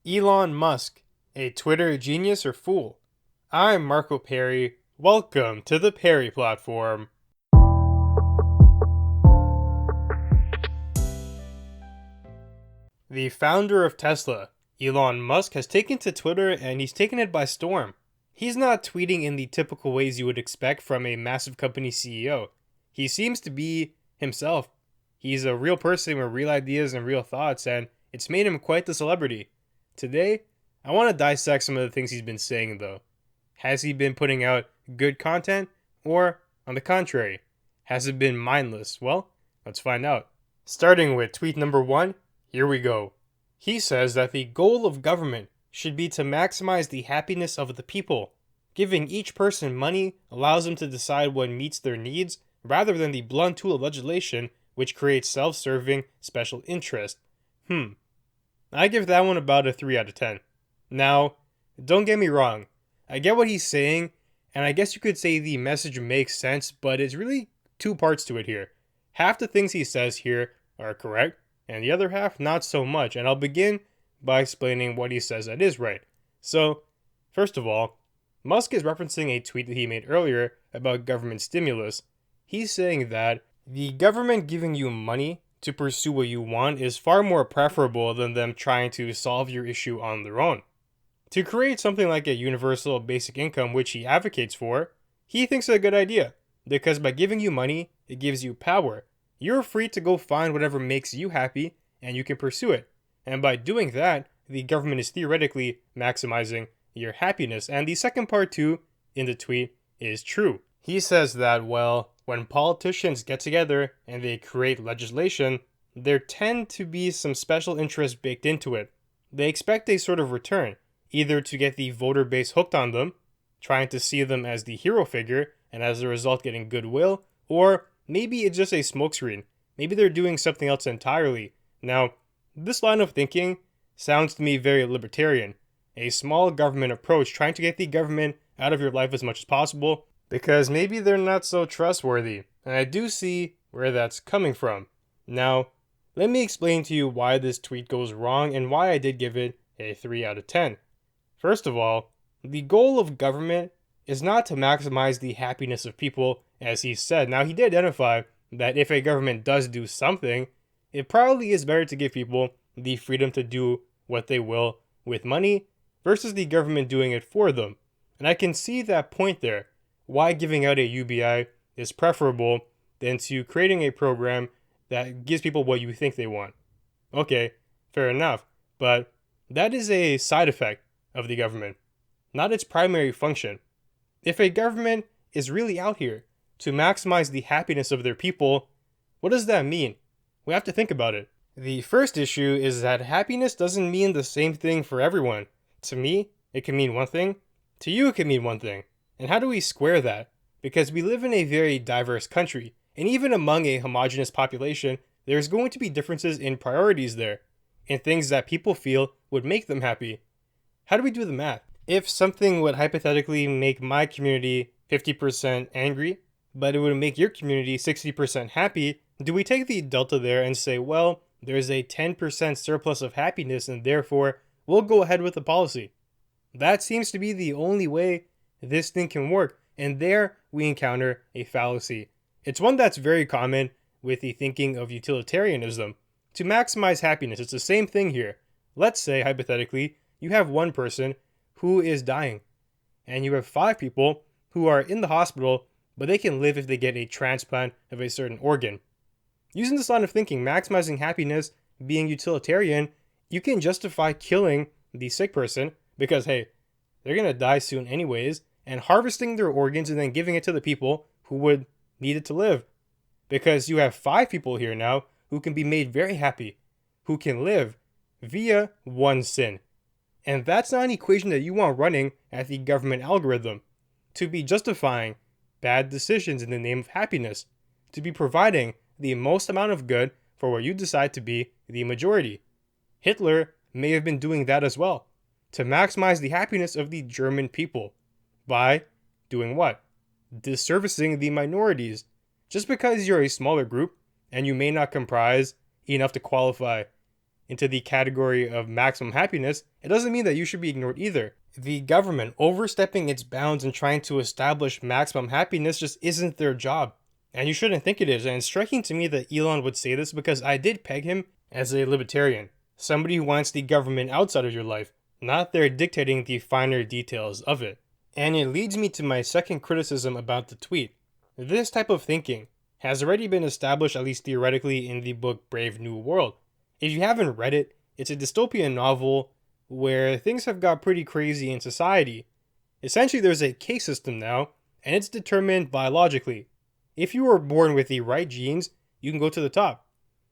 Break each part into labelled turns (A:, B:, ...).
A: Elon Musk, a Twitter genius or fool? I'm Marco Perry. Welcome to the Perry Platform. The founder of Tesla, Elon Musk, has taken to Twitter and he's taken it by storm. He's not tweeting in the typical ways you would expect from a massive company CEO. He seems to be himself. He's a real person with real ideas and real thoughts, and it's made him quite the celebrity. Today, I want to dissect some of the things he's been saying, though. Has he been putting out good content? Or, on the contrary, has it been mindless? Well, let's find out. Starting with tweet number 1, here we go. He says that the goal of government should be to maximize the happiness of the people. Giving each person money allows them to decide what meets their needs, rather than the blunt tool of legislation, which creates self-serving special interest. I give that one about a 3 out of 10. Now, don't get me wrong. I get what he's saying, and I guess you could say the message makes sense, but it's really two parts to it here. Half the things he says here are correct, and the other half not so much, and I'll begin by explaining what he says that is right. So, first of all, Musk is referencing a tweet that he made earlier about government stimulus. He's saying that the government giving you money to pursue what you want is far more preferable than them trying to solve your issue on their own. To create something like a universal basic income, which he advocates for, he thinks it's a good idea, because by giving you money, it gives you power. You're free to go find whatever makes you happy, and you can pursue it. And by doing that, the government is theoretically maximizing your happiness. And the second part too, in the tweet, is true. He says that, well, when politicians get together and they create legislation, there tend to be some special interest baked into it. They expect a sort of return, either to get the voter base hooked on them, trying to see them as the hero figure, and as a result getting goodwill, or maybe it's just a smokescreen. Maybe they're doing something else entirely. Now, this line of thinking sounds to me very libertarian. A small government approach, trying to get the government out of your life as much as possible, because maybe they're not so trustworthy. And I do see where that's coming from. Now, let me explain to you why this tweet goes wrong and why I did give it a 3 out of 10. First of all, the goal of government is not to maximize the happiness of people, as he said. Now, he did identify that if a government does do something, it probably is better to give people the freedom to do what they will with money versus the government doing it for them. And I can see that point there. Why giving out a UBI is preferable than to creating a program that gives people what you think they want. Okay, fair enough. But that is a side effect of the government, not its primary function. If a government is really out here to maximize the happiness of their people, what does that mean? We have to think about it. The first issue is that happiness doesn't mean the same thing for everyone. To me, it can mean one thing. To you, it can mean one thing. And how do we square that? Because we live in a very diverse country, and even among a homogeneous population, there's going to be differences in priorities there, in things that people feel would make them happy. How do we do the math? If something would hypothetically make my community 50% angry, but it would make your community 60% happy, do we take the delta there and say, well, there's a 10% surplus of happiness and therefore we'll go ahead with the policy? That seems to be the only way this thing can work, and there we encounter a fallacy. It's one that's very common with the thinking of utilitarianism. To maximize happiness, it's the same thing here. Let's say, hypothetically, you have one person who is dying, and you have 5 people who are in the hospital, but they can live if they get a transplant of a certain organ. Using this line of thinking, maximizing happiness, being utilitarian, you can justify killing the sick person because, hey, they're going to die soon anyways, and harvesting their organs and then giving it to the people who would need it to live. Because you have 5 people here now who can be made very happy, who can live via one sin. And that's not an equation that you want running at the government algorithm. To be justifying bad decisions in the name of happiness. To be providing the most amount of good for what you decide to be the majority. Hitler may have been doing that as well. To maximize the happiness of the German people. By doing what? Disservicing the minorities. Just because you're a smaller group and you may not comprise enough to qualify into the category of maximum happiness, it doesn't mean that you should be ignored either. The government overstepping its bounds and trying to establish maximum happiness just isn't their job. And you shouldn't think it is. And it's striking to me that Elon would say this because I did peg him as a libertarian. Somebody who wants the government outside of your life, not there dictating the finer details of it. And it leads me to my second criticism about the tweet. This type of thinking has already been established, at least theoretically, in the book Brave New World. If you haven't read it, it's a dystopian novel where things have got pretty crazy in society. Essentially, there's a caste system now, and it's determined biologically. If you are born with the right genes, you can go to the top.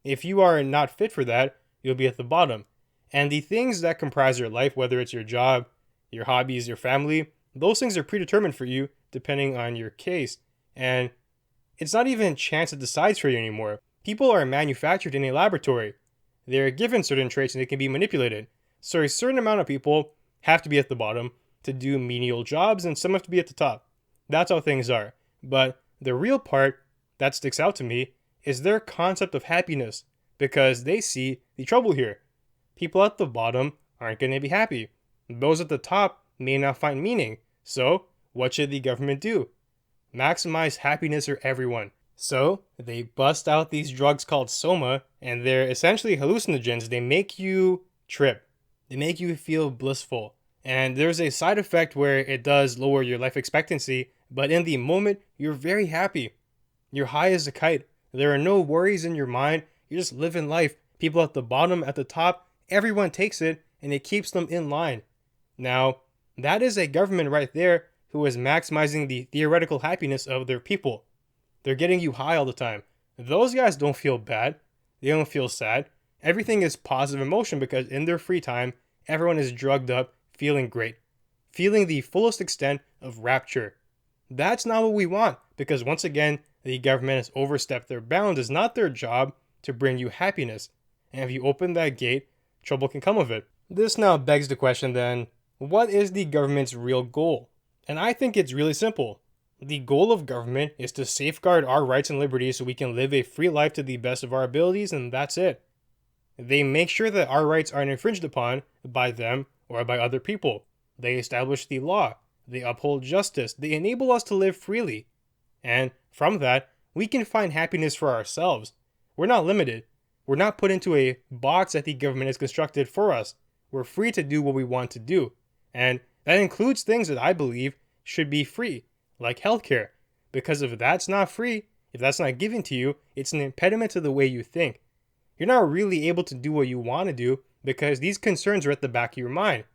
A: If you are not fit for that, you'll be at the bottom. And the things that comprise your life, whether it's your job, your hobbies, your family, those things are predetermined for you depending on your caste. And it's not even chance that decides for you anymore. People are manufactured in a laboratory. They're given certain traits and they can be manipulated. So a certain amount of people have to be at the bottom to do menial jobs, and some have to be at the top. That's how things are. But the real part that sticks out to me is their concept of happiness, because they see the trouble here. People at the bottom aren't going to be happy. Those at the top may not find meaning. So what should the government do? Maximize happiness for everyone. So they bust out these drugs called soma, and they're essentially hallucinogens. They make you trip. They make you feel blissful. And there's a side effect where it does lower your life expectancy, but in the moment, you're very happy. You're high as a kite. There are no worries in your mind. You're just living life. People at the bottom, at the top, everyone takes it, and it keeps them in line. Now, that is a government right there who is maximizing the theoretical happiness of their people. They're getting you high all the time. Those guys don't feel bad. They don't feel sad. Everything is positive emotion because in their free time, everyone is drugged up, feeling great. Feeling the fullest extent of rapture. That's not what we want, because once again, the government has overstepped their bounds. It's not their job to bring you happiness. And if you open that gate, trouble can come of it. This now begs the question then, what is the government's real goal? And I think it's really simple. The goal of government is to safeguard our rights and liberties so we can live a free life to the best of our abilities, and that's it. They make sure that our rights aren't infringed upon by them or by other people. They establish the law. They uphold justice. They enable us to live freely. And from that, we can find happiness for ourselves. We're not limited. We're not put into a box that the government has constructed for us. We're free to do what we want to do. And that includes things that I believe should be free, like healthcare. Because if that's not free, if that's not given to you, it's an impediment to the way you think. You're not really able to do what you want to do because these concerns are at the back of your mind.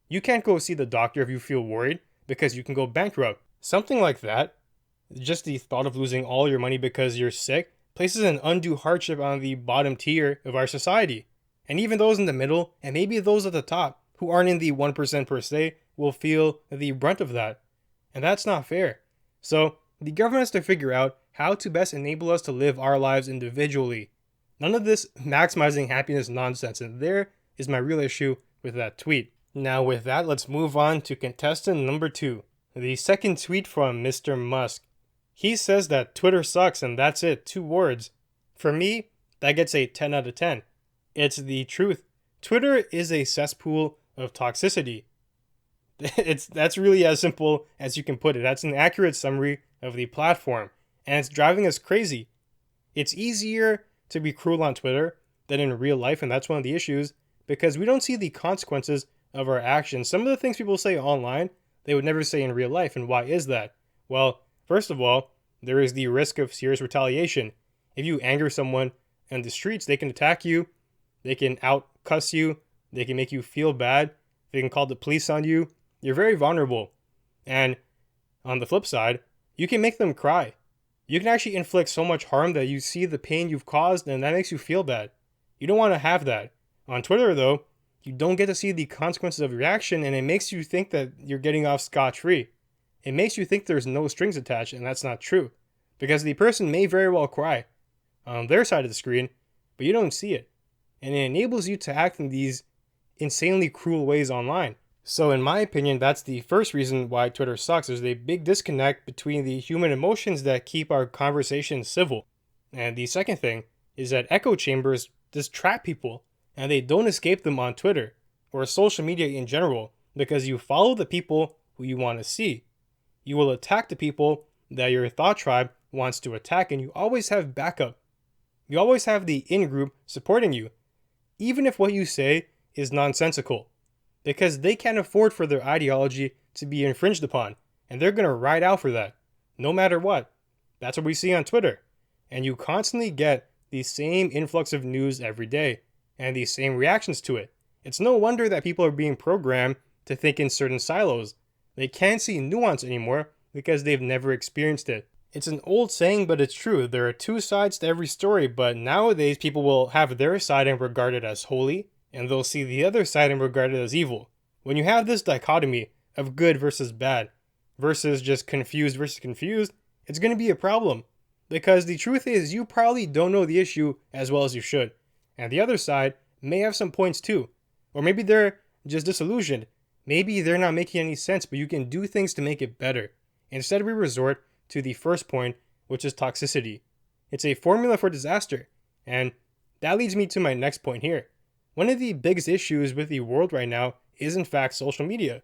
A: You can't go see the doctor if you feel worried because you can go bankrupt. Something like that, just the thought of losing all your money because you're sick, places an undue hardship on the bottom tier of our society. And even those in the middle, and maybe those at the top, who aren't in the 1% per se, will feel the brunt of that. And that's not fair. So, the government has to figure out how to best enable us to live our lives individually. None of this maximizing happiness nonsense, and there is my real issue with that tweet. Now with that, let's move on to contestant number 2. The second tweet from Mr. Musk. He says that Twitter sucks and that's it, 2 words. For me, that gets a 10 out of 10. It's the truth. Twitter is a cesspool of toxicity. That's really as simple as you can put it. That's an accurate summary of the platform, and it's driving us crazy. It's easier to be cruel on Twitter than in real life, and that's one of the issues, because we don't see the consequences of our actions. Some of the things people say online, they would never say in real life, and why is that? Well, first of all, there is the risk of serious retaliation. If you anger someone in the streets, they can attack you, they can out-cuss you, they can make you feel bad, they can call the police on you. You're very vulnerable. And on the flip side, you can make them cry. You can actually inflict so much harm that you see the pain you've caused and that makes you feel bad. You don't want to have that. On Twitter, though, you don't get to see the consequences of your action, and it makes you think that you're getting off scot-free. It makes you think there's no strings attached, and that's not true. Because the person may very well cry on their side of the screen, but you don't see it. And it enables you to act in these insanely cruel ways online. So in my opinion, that's the first reason why Twitter sucks. There's a big disconnect between the human emotions that keep our conversations civil. And the second thing is that echo chambers just trap people. and they don't escape them on Twitter or social media in general because you follow the people who you want to see. You will attack the people that your thought tribe wants to attack, and you always have backup. You always have the in-group supporting you, even if what you say is nonsensical, because they can't afford for their ideology to be infringed upon, and they're going to ride out for that, no matter what. That's what we see on Twitter. And you constantly get the same influx of news every day, and the same reactions to it. It's no wonder that people are being programmed to think in certain silos. They can't see nuance anymore because they've never experienced it. It's an old saying, but it's true. There are two sides to every story, but nowadays people will have their side and regard it as holy, and they'll see the other side and regard it as evil. When you have this dichotomy of good versus bad, versus just confused versus confused, it's going to be a problem. Because the truth is, you probably don't know the issue as well as you should. And the other side may have some points too. Or maybe they're just disillusioned. Maybe they're not making any sense, but you can do things to make it better. Instead, we resort to the first point, which is toxicity. It's a formula for disaster. And that leads me to my next point here. One of the biggest issues with the world right now is in fact social media.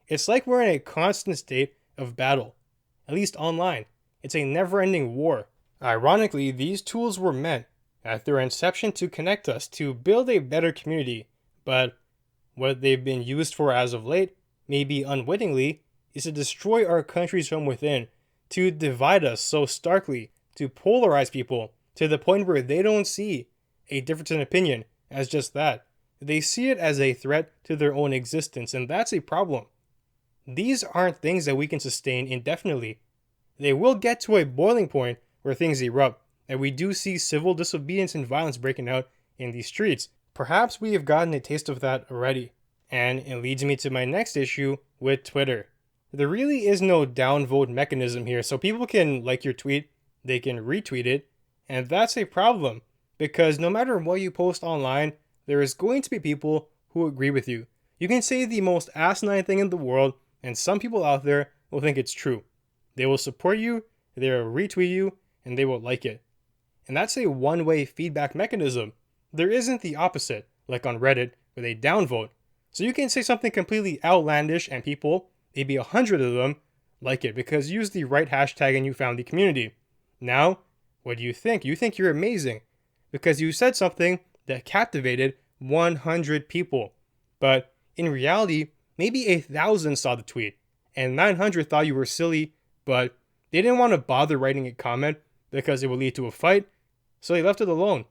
A: It's like we're in a constant state of battle, at least online. It's a never-ending war. Ironically, these tools were meant at their inception to connect us, to build a better community, but what they've been used for as of late, maybe unwittingly, is to destroy our countries from within, to divide us so starkly, to polarize people to the point where they don't see a difference in opinion as just that. They see it as a threat to their own existence, and that's a problem. These aren't things that we can sustain indefinitely. They will get to a boiling point where things erupt, and we do see civil disobedience and violence breaking out in these streets. Perhaps we have gotten a taste of that already. And it leads me to my next issue with Twitter. There really is no downvote mechanism here, so people can like your tweet, they can retweet it, and that's a problem, because no matter what you post online, there is going to be people who agree with you. You can say the most asinine thing in the world, and some people out there will think it's true. They will support you, they will retweet you, and they will like it. And that's a one-way feedback mechanism. There isn't the opposite, like on Reddit, where they downvote. So you can say something completely outlandish and people, maybe 100 of them, like it because you used the right hashtag and you found the community. Now, what do you think? You think you're amazing because you said something that captivated 100 people. But in reality, maybe 1,000 saw the tweet and 900 thought you were silly, but they didn't want to bother writing a comment because it would lead to a fight, so they left it alone.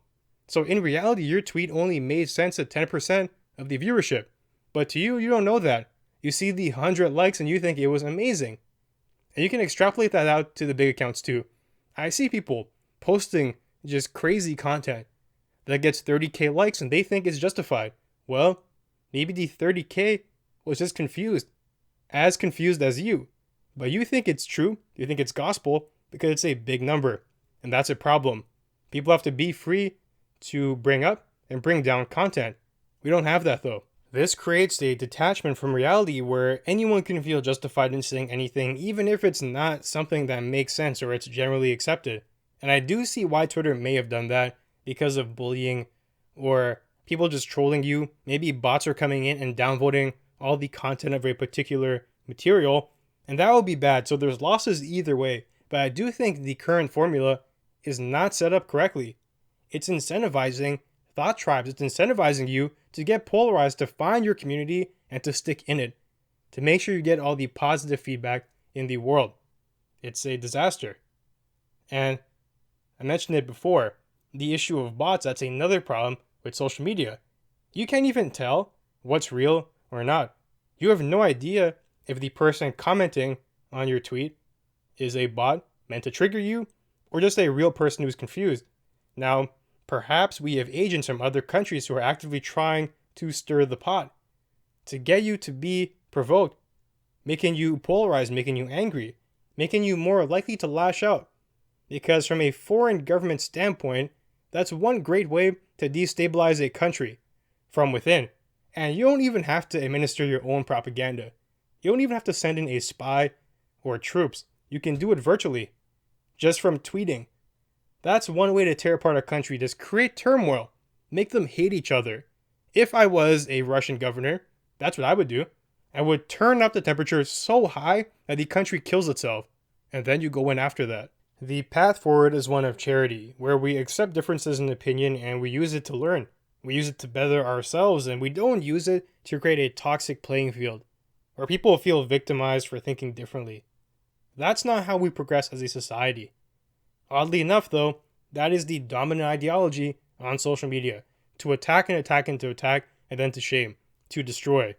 A: So in reality, your tweet only made sense to 10% of the viewership. But to you, you don't know that. You see the 100 likes and you think it was amazing. And you can extrapolate that out to the big accounts too. I see people posting just crazy content that gets 30k likes and they think it's justified. Well, maybe the 30k was just confused. As confused as you. But you think it's true, you think it's gospel, because it's a big number. And that's a problem. People have to be free to bring up and bring down content. We don't have that though. This creates a detachment from reality where anyone can feel justified in saying anything, even if it's not something that makes sense or it's generally accepted. And I do see why Twitter may have done that, because of bullying or people just trolling you. Maybe bots are coming in and downvoting all the content of a particular material, and that would be bad. So there's losses either way. But I do think the current formula is not set up correctly. It's incentivizing thought tribes. It's incentivizing you to get polarized, to find your community and to stick in it, to make sure you get all the positive feedback in the world. It's a disaster. And I mentioned it before, the issue of bots, that's another problem with social media. You can't even tell what's real or not. You have no idea if the person commenting on your tweet is a bot meant to trigger you or just a real person who's confused. Now, perhaps we have agents from other countries who are actively trying to stir the pot, to get you to be provoked, making you polarized, making you angry, making you more likely to lash out. Because from a foreign government standpoint, that's one great way to destabilize a country from within. And you don't even have to administer your own propaganda. You don't even have to send in a spy or troops. You can do it virtually, just from tweeting. That's one way to tear apart a country, just create turmoil, make them hate each other, If I was a Russian governor, that's what I would do. I would turn up the temperature so high that the country kills itself, and then you go in after that. The path forward is one of charity, where we accept differences in opinion and we use it to learn. We use it to better ourselves, and we don't use it to create a toxic playing field, where people feel victimized for thinking differently. That's not how we progress as a society. Oddly enough, though, that is the dominant ideology on social media. To attack and attack and to attack, and then to shame, to destroy.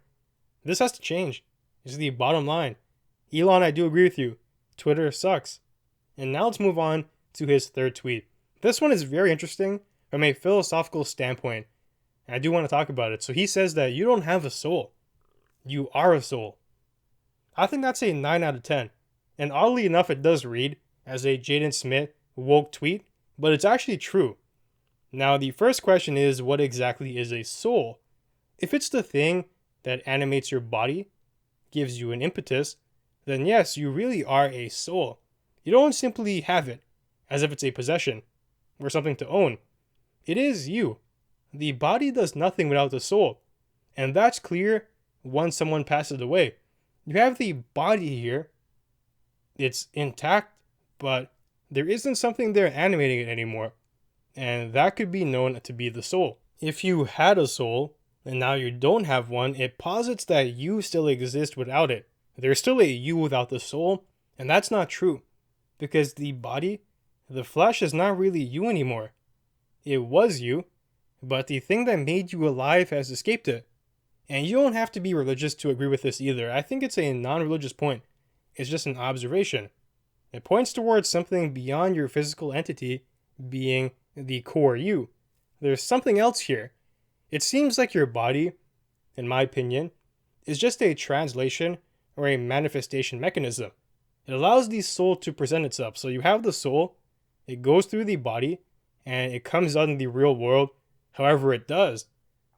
A: This has to change. This is the bottom line. Elon, I do agree with you. Twitter sucks. And now let's move on to his third tweet. This one is very interesting from a philosophical standpoint. And I do want to talk about it. So he says that you don't have a soul. You are a soul. I think that's a 9 out of 10. And oddly enough, it does read as a Jaden Smith woke tweet, but it's actually true. Now, the first question is, what exactly is a soul? If it's the thing that animates your body, gives you an impetus, then yes, you really are a soul. You don't simply have it, as if it's a possession, or something to own. It is you. The body does nothing without the soul, and that's clear once someone passes away. You have the body here, it's intact, but there isn't something there animating it anymore. And that could be known to be the soul. If you had a soul, and now you don't have one, it posits that you still exist without it. There's still a you without the soul, and that's not true. Because the body, the flesh, is not really you anymore. It was you, but the thing that made you alive has escaped it. And you don't have to be religious to agree with this either. I think it's a non-religious point. It's just an observation. It points towards something beyond your physical entity being the core you. There's something else here. It seems like your body, in my opinion, is just a translation or a manifestation mechanism. It allows the soul to present itself. So you have the soul, it goes through the body, and it comes out in the real world however it does.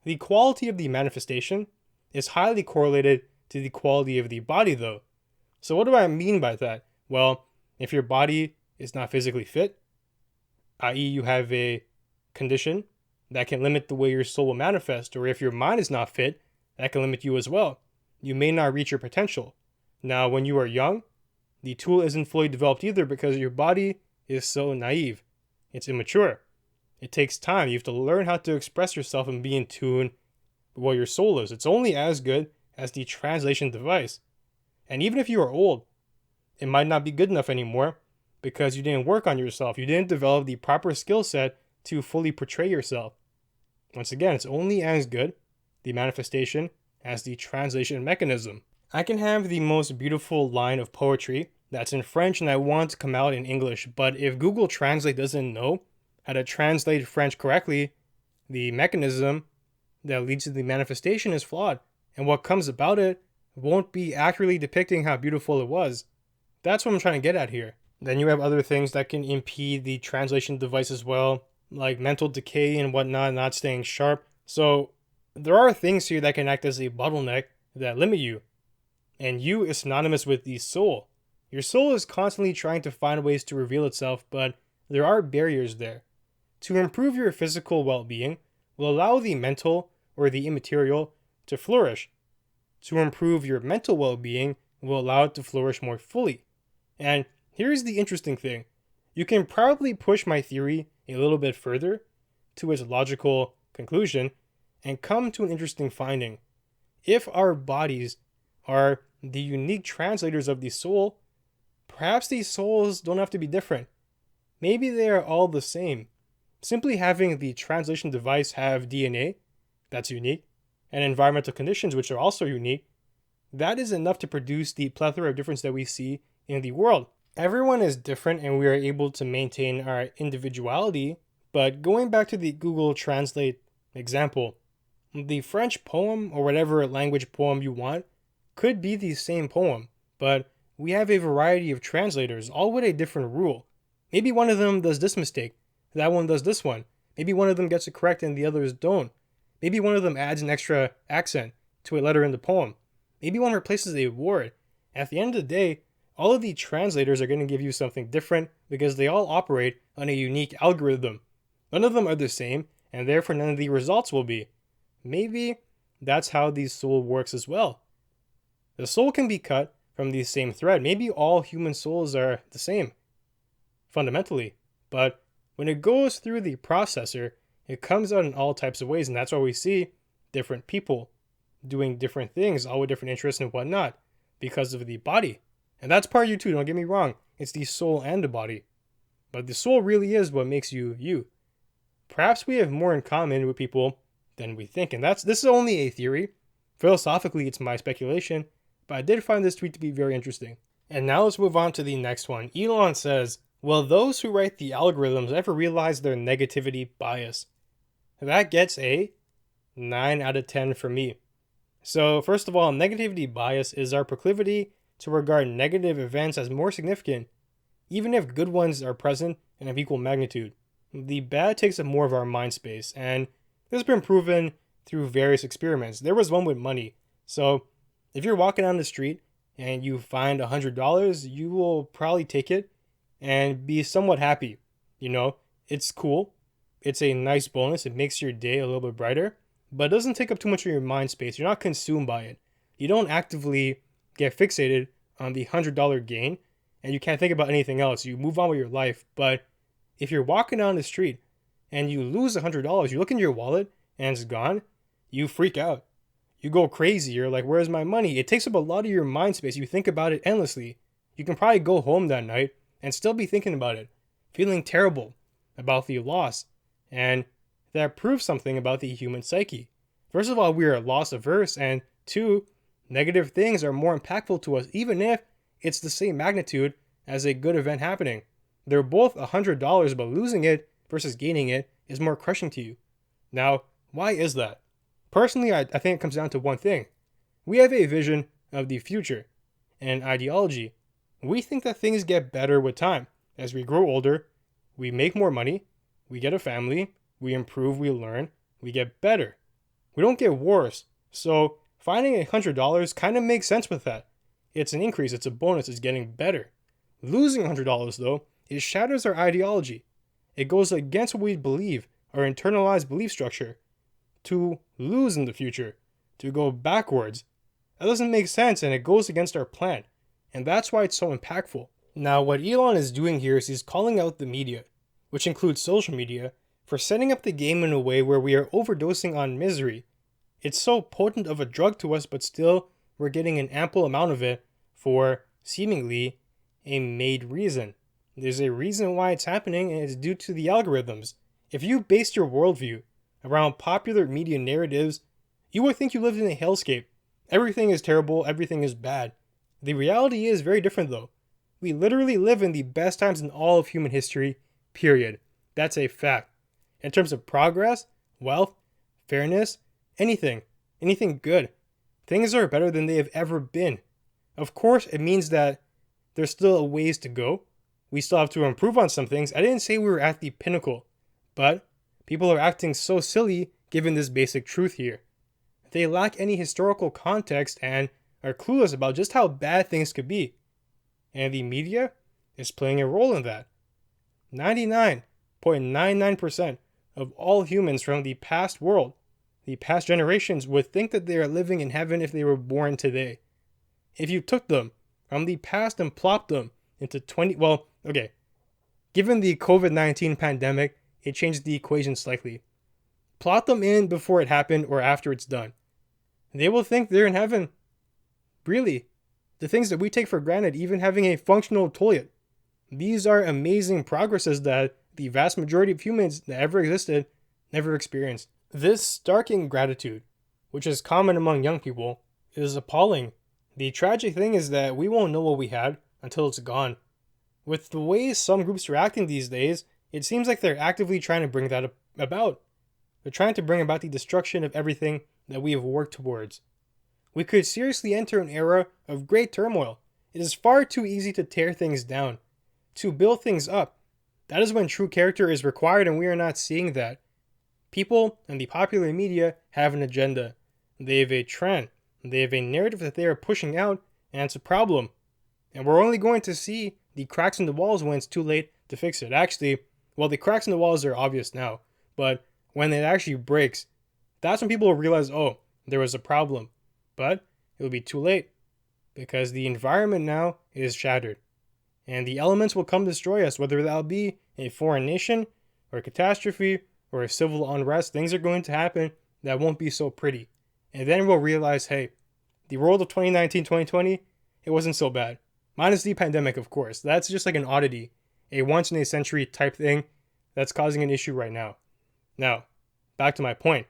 A: The quality of the manifestation is highly correlated to the quality of the body though. So what do I mean by that? Well, if your body is not physically fit, i.e. you have a condition that can limit the way your soul will manifest, or if your mind is not fit, that can limit you as well. You may not reach your potential. Now, when you are young, the tool isn't fully developed either because your body is so naive. It's immature. It takes time. You have to learn how to express yourself and be in tune with what your soul is. It's only as good as the translation device. And even if you are old, it might not be good enough anymore because you didn't work on yourself. You didn't develop the proper skill set to fully portray yourself. Once again, it's only as good, the manifestation, as the translation mechanism. I can have the most beautiful line of poetry that's in French and I want to come out in English, but if Google Translate doesn't know how to translate French correctly, the mechanism that leads to the manifestation is flawed, and what comes about it won't be accurately depicting how beautiful it was. That's what I'm trying to get at here. Then you have other things that can impede the translation device as well, like mental decay and whatnot, not staying sharp. So there are things here that can act as a bottleneck that limit you. And you is synonymous with the soul. Your soul is constantly trying to find ways to reveal itself, but there are barriers there. To improve your physical well-being will allow the mental or the immaterial to flourish. To improve your mental well-being will allow it to flourish more fully. And here's the interesting thing. You can probably push my theory a little bit further to its logical conclusion and come to an interesting finding. If our bodies are the unique translators of the soul, perhaps these souls don't have to be different. Maybe they are all the same. Simply having the translation device have DNA, that's unique, and environmental conditions which are also unique, that is enough to produce the plethora of difference that we see in the world. Everyone is different and we are able to maintain our individuality, but going back to the Google Translate example, the French poem or whatever language poem you want could be the same poem, but we have a variety of translators, all with a different rule. Maybe one of them does this mistake, that one does this one. Maybe one of them gets it correct and the others don't. Maybe one of them adds an extra accent to a letter in the poem. Maybe one replaces a word. At the end of the day, all of the translators are going to give you something different because they all operate on a unique algorithm. None of them are the same, and therefore none of the results will be. maybe that's how the soul works as well. The soul can be cut from the same thread. Maybe all human souls are the same, fundamentally. But when it goes through the processor, it comes out in all types of ways, and that's why we see different people doing different things, all with different interests and whatnot, because of the body. And that's part of you too, don't get me wrong. It's the soul and the body. But the soul really is what makes you you. Perhaps we have more in common with people than we think. And this is only a theory. Philosophically, it's my speculation. But I did find this tweet to be very interesting. And now let's move on to the next one. Elon says, will those who write the algorithms ever realize their negativity bias? That gets a 9 out of 10 for me. So first of all, negativity bias is our proclivity to regard negative events as more significant, even if good ones are present and of equal magnitude. The bad takes up more of our mind space, and this has been proven through various experiments. There was one with money. So if you're walking down the street and you find $100, you will probably take it and be somewhat happy. You know, it's cool. It's a nice bonus. It makes your day a little bit brighter, but it doesn't take up too much of your mind space. You're not consumed by it. You don't actively get fixated on the $100 gain, and you can't think about anything else. You move on with your life. But if you're walking down the street and you lose $100, you look in your wallet and it's gone, you freak out. You go crazy. You're like, where's my money? It takes up a lot of your mind space. You think about it endlessly. You can probably go home that night and still be thinking about it, feeling terrible about the loss. And that proves something about the human psyche. First of all, we are loss averse, and two, negative things are more impactful to us, even if it's the same magnitude as a good event happening. They're both $100, but losing it versus gaining it is more crushing to you. Now, why is that? Personally, I think it comes down to one thing. We have a vision of the future, and an ideology. We think that things get better with time. As we grow older, we make more money, we get a family, we improve, we learn, we get better. We don't get worse. So finding $100 kind of makes sense with that. It's an increase, it's a bonus, it's getting better. Losing $100 though, it shatters our ideology. It goes against what we believe, our internalized belief structure. To lose in the future, to go backwards, that doesn't make sense, and it goes against our plan. And that's why it's so impactful. Now, what Elon is doing here is he's calling out the media, which includes social media, for setting up the game in a way where we are overdosing on misery. It's so potent of a drug to us, but still we're getting an ample amount of it for seemingly a made reason. There's a reason why it's happening, and it's due to the algorithms. If you based your worldview around popular media narratives, you would think you lived in a hellscape. Everything is terrible, everything is bad. The reality is very different though. We literally live in the best times in all of human history, period. That's a fact. In terms of progress, wealth, fairness, anything good. Things are better than they have ever been. Of course, it means that there's still a ways to go. We still have to improve on some things. I didn't say we were at the pinnacle, but people are acting so silly given this basic truth here. They lack any historical context and are clueless about just how bad things could be. And the media is playing a role in that. 99.99% of all humans from the past world, the past generations, would think that they are living in heaven if they were born today. If you took them from the past and plopped them into given the COVID-19 pandemic, it changed the equation slightly. Plot them in before it happened or after it's done. They will think they're in heaven. Really. The things that we take for granted, even having a functional toilet. These are amazing progresses that the vast majority of humans that ever existed never experienced. This stark ingratitude, which is common among young people, is appalling. The tragic thing is that we won't know what we had until it's gone. With the way some groups are acting these days, it seems like they're actively trying to bring that about. They're trying to bring about the destruction of everything that we have worked towards. We could seriously enter an era of great turmoil. It is far too easy to tear things down. To build things up, that is when true character is required, and we are not seeing that. People and the popular media have an agenda. They have a trend. They have a narrative that they are pushing out, and it's a problem. And we're only going to see the cracks in the walls when it's too late to fix it. Actually, the cracks in the walls are obvious now, but when it actually breaks, That's when people will realize, oh, there was a problem. But it'll be too late because the environment now is shattered. And the elements will come destroy us, whether that'll be a foreign nation or a catastrophe or a civil unrest. Things are going to happen that won't be so pretty. And then we'll realize, hey, the world of 2019, 2020, it wasn't so bad. Minus the pandemic, of course. That's just like an oddity, a once in a century type thing that's causing an issue right now. Now, back to my point.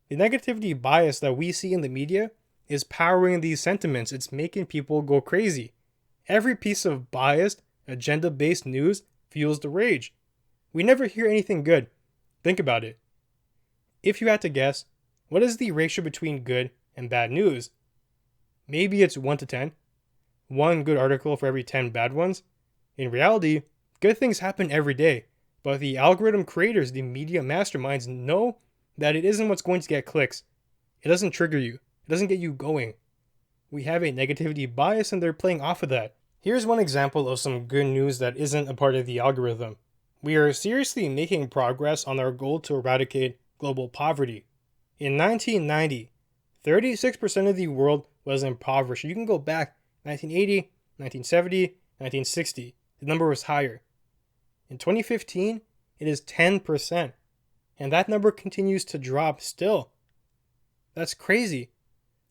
A: The negativity bias that we see in the media is powering these sentiments. It's making people go crazy. Every piece of biased, agenda-based news fuels the rage. We never hear anything good. Think about it. If you had to guess, what is the ratio between good and bad news? Maybe it's 1 to 10. One good article for every 10 bad ones. In reality, good things happen every day, but the algorithm creators, the media masterminds, know that it isn't what's going to get clicks. It doesn't trigger you. It doesn't get you going. We have a negativity bias and they're playing off of that. Here's one example of some good news that isn't a part of the algorithm. We are seriously making progress on our goal to eradicate global poverty. In 1990, 36% of the world was impoverished. You can go back 1980, 1970, 1960. The number was higher. In 2015, it is 10%. And that number continues to drop still. That's crazy.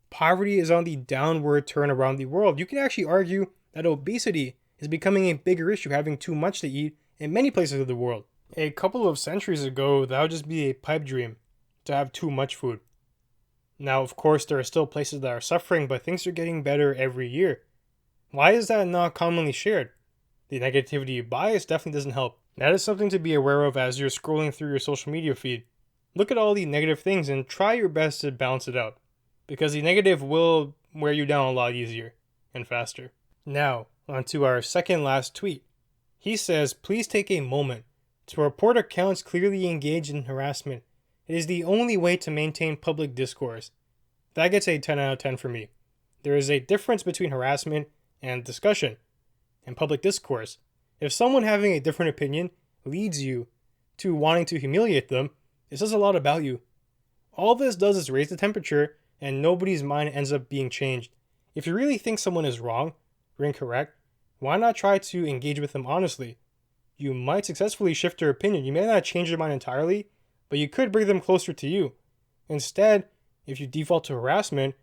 A: Poverty is on the downward turn around the world. You can actually argue that obesity is becoming a bigger issue, having too much to eat in many places of the world. A couple of centuries ago, that would just be a pipe dream to have too much food. Now, of course, there are still places that are suffering, but things are getting better every year. Why is that not commonly shared? The negativity bias definitely doesn't help. That is something to be aware of as you're scrolling through your social media feed. Look at all the negative things and try your best to balance it out, because the negative will wear you down a lot easier and faster. Now, on to our second last tweet. He says, please take a moment to report accounts clearly engaged in harassment. It is the only way to maintain public discourse. That gets a 10 out of 10 for me. There is a difference between harassment and discussion and public discourse. If someone having a different opinion leads you to wanting to humiliate them, it says a lot about you. All this does is raise the temperature and nobody's mind ends up being changed. If you really think someone is wrong or incorrect, why not try to engage with them honestly? You might successfully shift their opinion. You may not change their mind entirely, but you could bring them closer to you. Instead, if you default to harassment,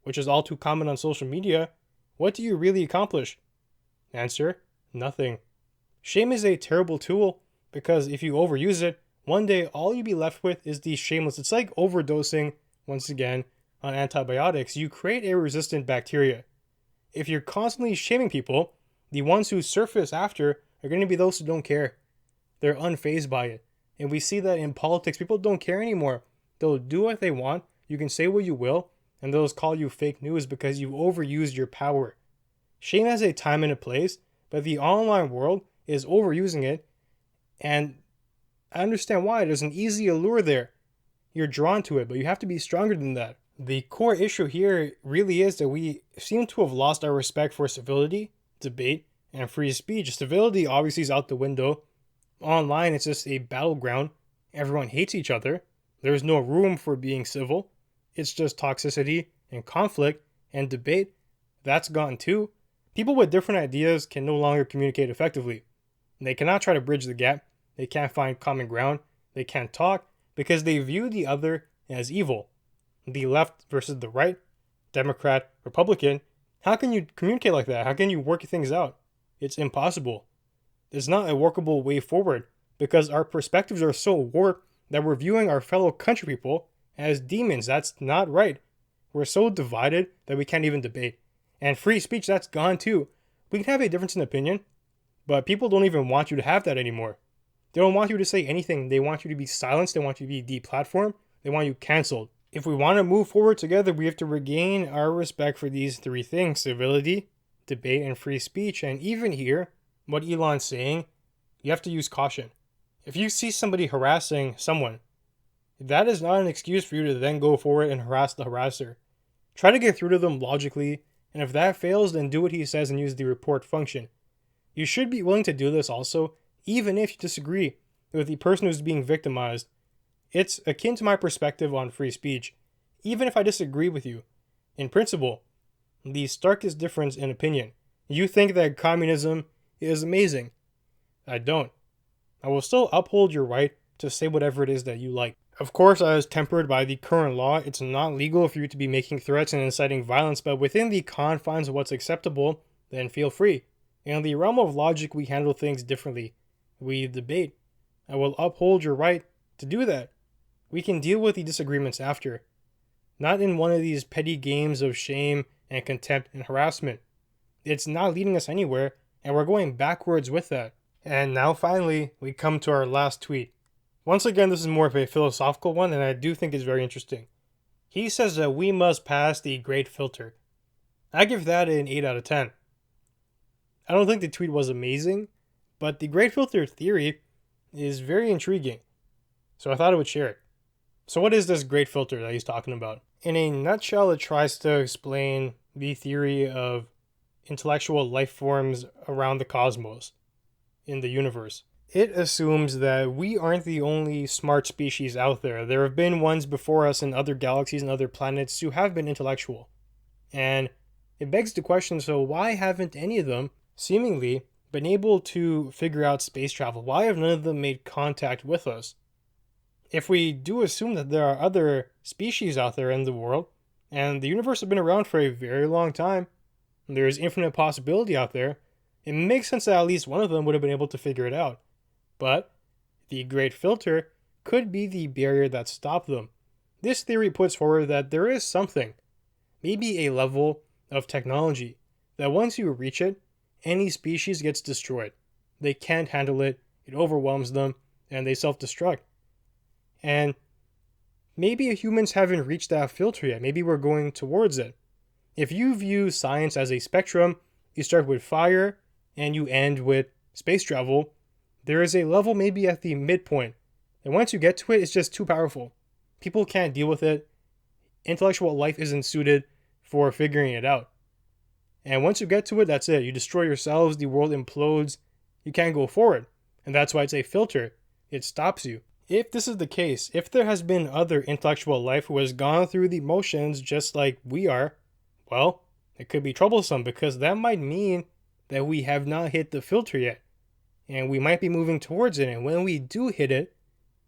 A: which is all too common on social media, what do you really accomplish? Answer, nothing. Shame is a terrible tool because if you overuse it, one day all you'll be left with is the shameless. It's like overdosing, once again, on antibiotics. You create a resistant bacteria. If you're constantly shaming people, the ones who surface after are going to be those who don't care. They're unfazed by it. And we see that in politics, people don't care anymore. They'll do what they want. You can say what you will, and they'll call you fake news because you've overused your power. Shame has a time and a place, but the online world is overusing it, and I understand why. There's an easy allure there. You're drawn to it, but you have to be stronger than that. The core issue here really is that we seem to have lost our respect for civility, debate, and free speech. Civility obviously is out the window. Online, it's just a battleground. Everyone hates each other. There's no room for being civil. It's just toxicity and conflict and debate. That's gone too. People with different ideas can no longer communicate effectively. They cannot try to bridge the gap. They can't find common ground. They can't talk because they view the other as evil. The left versus the right, Democrat, Republican. How can you communicate like that? How can you work things out? It's impossible. It's not a workable way forward because our perspectives are so warped that we're viewing our fellow country people as demons. That's not right. We're so divided that we can't even debate. And free speech, that's gone too. We can have a difference in opinion, but people don't even want you to have that anymore. They don't want you to say anything. They want you to be silenced. They want you to be deplatformed. They want you canceled. If we want to move forward together, we have to regain our respect for these three things: civility, debate, and free speech. And even here, what Elon's saying, you have to use caution. If you see somebody harassing someone, that is not an excuse for you to then go forward and harass the harasser. Try to get through to them logically, and if that fails, then do what he says and use the report function. You should be willing to do this also, even if you disagree with the person who's being victimized. It's akin to my perspective on free speech, even if I disagree with you. In principle, the starkest difference in opinion. You think that communism is amazing. I don't. I will still uphold your right to say whatever it is that you like. Of course, as tempered by the current law, it's not legal for you to be making threats and inciting violence, but within the confines of what's acceptable, then feel free. In the realm of logic, we handle things differently. We debate. I will uphold your right to do that. We can deal with the disagreements after. Not in one of these petty games of shame and contempt and harassment. It's not leading us anywhere, and we're going backwards with that. And now finally, we come to our last tweet. Once again, this is more of a philosophical one, and I do think it's very interesting. He says that we must pass the great filter. I give that an 8 out of 10. I don't think the tweet was amazing, but the great filter theory is very intriguing. So I thought I would share it. So what is this great filter that he's talking about? In a nutshell, it tries to explain the theory of intellectual life forms around the cosmos, in the universe. It assumes that we aren't the only smart species out there. There have been ones before us in other galaxies and other planets who have been intellectual. And it begs the question, so why haven't any of them seemingly been able to figure out space travel? Why have none of them made contact with us? If we do assume that there are other species out there in the world, and the universe has been around for a very long time, and there is infinite possibility out there, it makes sense that at least one of them would have been able to figure it out. But the great filter could be the barrier that stopped them. This theory puts forward that there is something, maybe a level of technology, that once you reach it, any species gets destroyed. They can't handle it, it overwhelms them, and they self-destruct. And maybe humans haven't reached that filter yet. Maybe we're going towards it. If you view science as a spectrum, you start with fire and you end with space travel, there is a level maybe at the midpoint. And once you get to it, it's just too powerful. People can't deal with it. Intellectual life isn't suited for figuring it out. And once you get to it, that's it. You destroy yourselves, the world implodes, you can't go forward. And that's why it's a filter. It stops you. If this is the case, if there has been other intellectual life who has gone through the motions just like we are, well, it could be troublesome because that might mean that we have not hit the filter yet. And we might be moving towards it. And when we do hit it,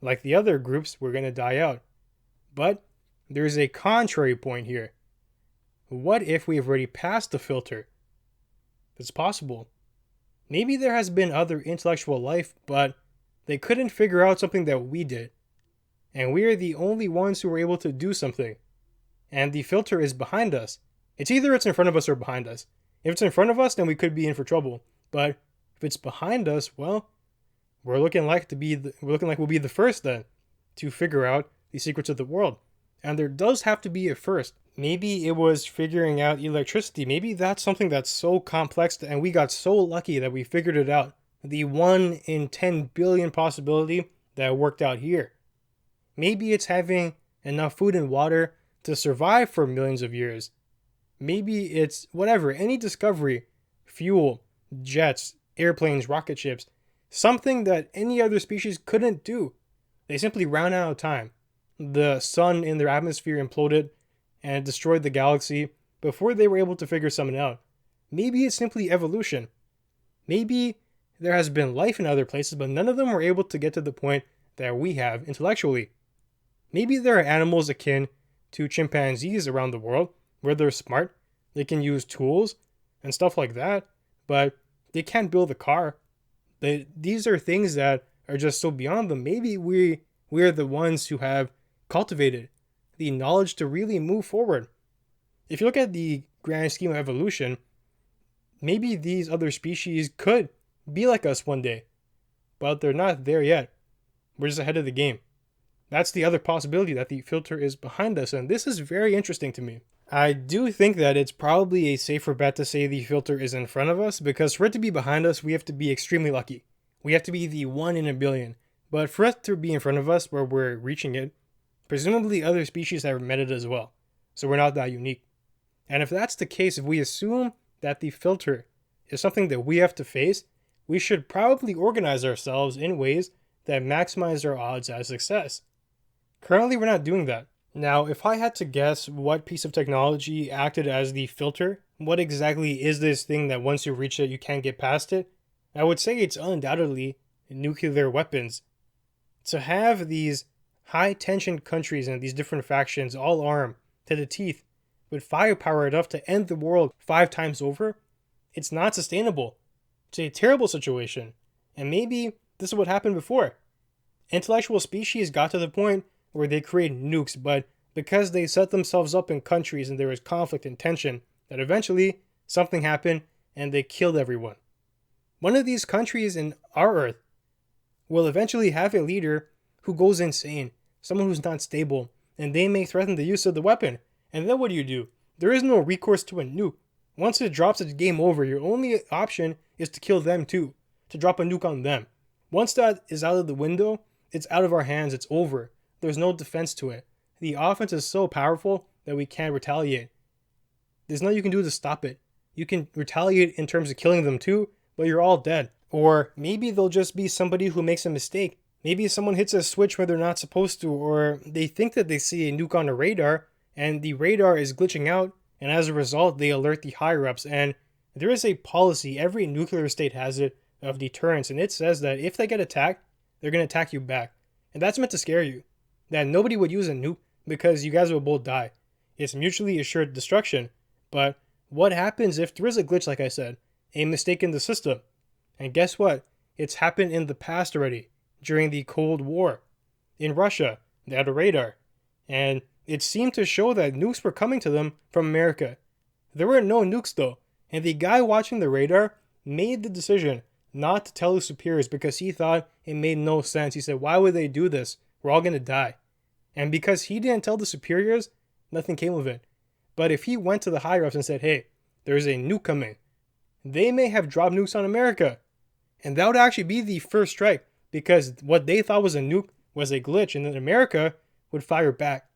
A: like the other groups, we're going to die out. But there's a contrary point here. What if we've already passed the filter? It's possible. Maybe there has been other intellectual life, but they couldn't figure out something that we did. And we are the only ones who were able to do something. And the filter is behind us. It's either it's in front of us or behind us. If it's in front of us, then we could be in for trouble. But if it's behind us, well, we're looking like we'll be the first then to figure out the secrets of the world. And there does have to be a first. Maybe it was figuring out electricity. Maybe that's something that's so complex and we got so lucky that we figured it out. The 1 in 10 billion possibility that worked out here. Maybe it's having enough food and water to survive for millions of years. Maybe it's whatever, any discovery, fuel, jets, airplanes, rocket ships, something that any other species couldn't do. They simply ran out of time. The sun in their atmosphere imploded and destroyed the galaxy before they were able to figure something out. Maybe it's simply evolution. Maybe there has been life in other places, but none of them were able to get to the point that we have intellectually. Maybe there are animals akin to chimpanzees around the world where they're smart, they can use tools and stuff like that, but they can't build a car. These are things that are just so beyond them. Maybe we're the ones who have cultivated the knowledge to really move forward. If you look at the grand scheme of evolution, maybe these other species could be like us one day, but they're not there yet. We're just ahead of the game. That's the other possibility, that the filter is behind us, and this is very interesting to me. I do think that it's probably a safer bet to say the filter is in front of us, because for it to be behind us, we have to be extremely lucky. We have to be the 1 in a billion. But for it to be in front of us, where we're reaching it, presumably other species have met it as well. So we're not that unique. And if that's the case, if we assume that the filter is something that we have to face, we should probably organize ourselves in ways that maximize our odds at success. Currently, we're not doing that. Now, if I had to guess what piece of technology acted as the filter, what exactly is this thing that once you reach it, you can't get past it? I would say it's undoubtedly nuclear weapons. To have these high tension countries and these different factions all armed to the teeth with firepower enough to end the world 5 times over, it's not sustainable. It's a terrible situation. And maybe this is what happened before. Intellectual species got to the point where they create nukes, but because they set themselves up in countries and there was conflict and tension, that eventually something happened and they killed everyone. One of these countries in our Earth will eventually have a leader who goes insane, someone who's not stable, and they may threaten the use of the weapon. And then what do? There is no recourse to a nuke. Once it drops, it's game over. Your only option is to kill them too, to drop a nuke on them. Once that is out of the window, it's out of our hands, it's over. There's no defense to it. The offense is so powerful that we can't retaliate. There's nothing you can do to stop it. You can retaliate in terms of killing them too, but you're all dead. Or maybe they'll just be somebody who makes a mistake. Maybe someone hits a switch where they're not supposed to, or they think that they see a nuke on a radar, and the radar is glitching out, and as a result, they alert the higher-ups. And there is a policy, every nuclear state has it, of deterrence, and it says that if they get attacked, they're going to attack you back. And that's meant to scare you. That nobody would use a nuke because you guys will both die. It's mutually assured destruction. But what happens if there is a glitch, like I said, a mistake in the system? And guess what? It's happened in the past already, during the Cold War. In Russia, they had a radar. And it seemed to show that nukes were coming to them from America. There were no nukes though. And the guy watching the radar made the decision not to tell his superiors because he thought it made no sense. He said, why would they do this? We're all going to die. And because he didn't tell the superiors, nothing came of it. But if he went to the higher-ups and said, hey, there's a nuke coming, they may have dropped nukes on America. And that would actually be the first strike, because what they thought was a nuke was a glitch, and then America would fire back.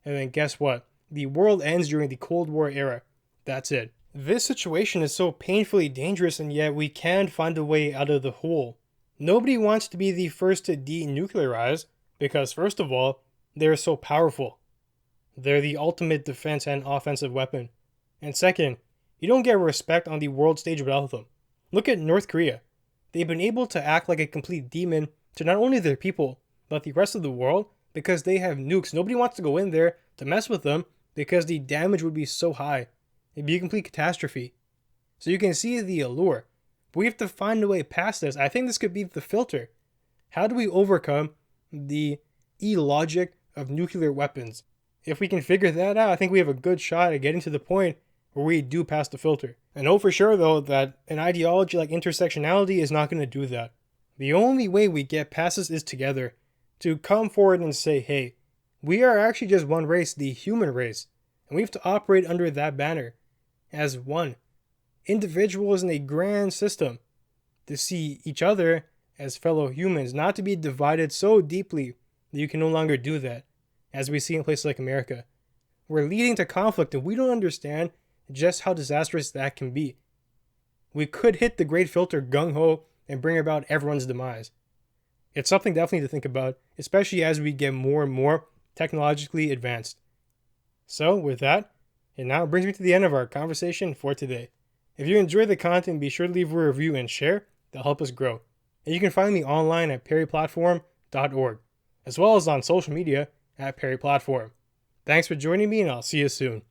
A: And then guess what? The world ends during the Cold War era. That's it. This situation is so painfully dangerous, and yet we can find a way out of the hole. Nobody wants to be the first to denuclearize, because first of all, they're so powerful. They're the ultimate defense and offensive weapon. And second, you don't get respect on the world stage without them. Look at North Korea. They've been able to act like a complete demon to not only their people, but the rest of the world, because they have nukes. Nobody wants to go in there to mess with them because the damage would be so high. It'd be a complete catastrophe. So you can see the allure. But we have to find a way past this. I think this could be the filter. How do we overcome the illogic of nuclear weapons? If we can figure that out, I think we have a good shot at getting to the point where we do pass the filter. I know for sure though that an ideology like intersectionality is not going to do that. The only way we get past this is together. To come forward and say, hey, we are actually just one race, the human race. And we have to operate under that banner as one. Individuals in a grand system. To see each other as fellow humans, not to be divided so deeply that you can no longer do that, as we see in places like America. We're leading to conflict and we don't understand just how disastrous that can be. We could hit the great filter gung-ho and bring about everyone's demise. It's something definitely to think about, especially as we get more and more technologically advanced. So with that, it now brings me to the end of our conversation for today. If you enjoyed the content, be sure to leave a review and share. That'll help us grow. And you can find me online at perryplatform.org, as well as on social media at perryplatform. Thanks for joining me, and I'll see you soon.